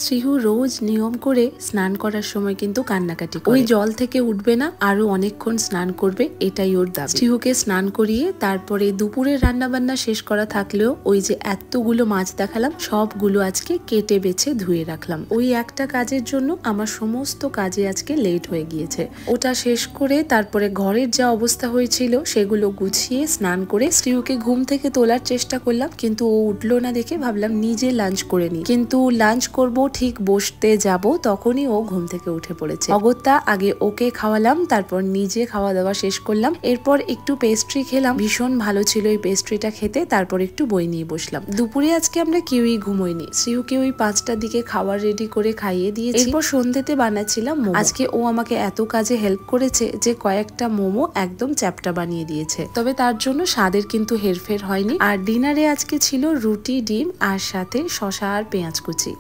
শ্রীহু রোজ নিয়ম করে স্নান করার সময় কিন্তু কান্নাকাটি করে। ওই জল থেকে উঠবে না, আরো অনেকক্ষণ স্নান করবে, এটাই ওর দাবি। শ্রীহুকে স্নান করিয়ে তারপরে দুপুরের রান্না বান্না শেষ করা থাকলেও ওই যে এতগুলো মাছ দেখালাম সবগুলো আজকে কেটে বেছে ধুয়ে রাখলাম। ওই একটা কাজের জন্য আমার সমস্ত কাজে আজকে লেট হয়ে গিয়েছে। ওটা শেষ করে তারপরে ঘরের যা অবস্থা হয়েছিল সেগুলো গুছিয়ে স্নান করে শ্রীহুকে ঘুম থেকে তোলার চেষ্টা করলাম, কিন্তু ও উঠলো না দেখে ভাবলাম নিজে লাঞ্চ করে নি। কিন্তু লাঞ্চ করব ঠিক বসতে যাব তখনই ও ঘুম থেকে উঠে পড়েছে। অগত্যা আগে ওকে খাওয়ালাম, তারপর নিজে খাওয়া দাওয়া শেষ করলাম। এরপর একটু পেস্ট্রি খেলাম, ভীষণ ভালো ছিল এই পেস্ট্রিটা খেতে। তারপর একটু বই নিয়ে বসলাম। দুপুরে আজকে আমরা কেউই ঘুমোইনি। শ্রীহুকে ওই 5টার দিকে খাবার রেডি করে খাইয়ে দিয়েছি। এরপর সন্ধ্যেতে বানাচ্ছিলাম মোমো। আজকে ও আমাকে এত কাজে হেল্প করেছে যে কয়েকটা মোমো একদম চ্যাপ্টা বানিয়ে দিয়েছে। তবে তার জন্য স্বাদের কিন্তু হেরফের হয়নি। আর ডিনারে আজকে ছিল রুটি, ডিম আর সাথে শসা আর পেঁয়াজ কুচি।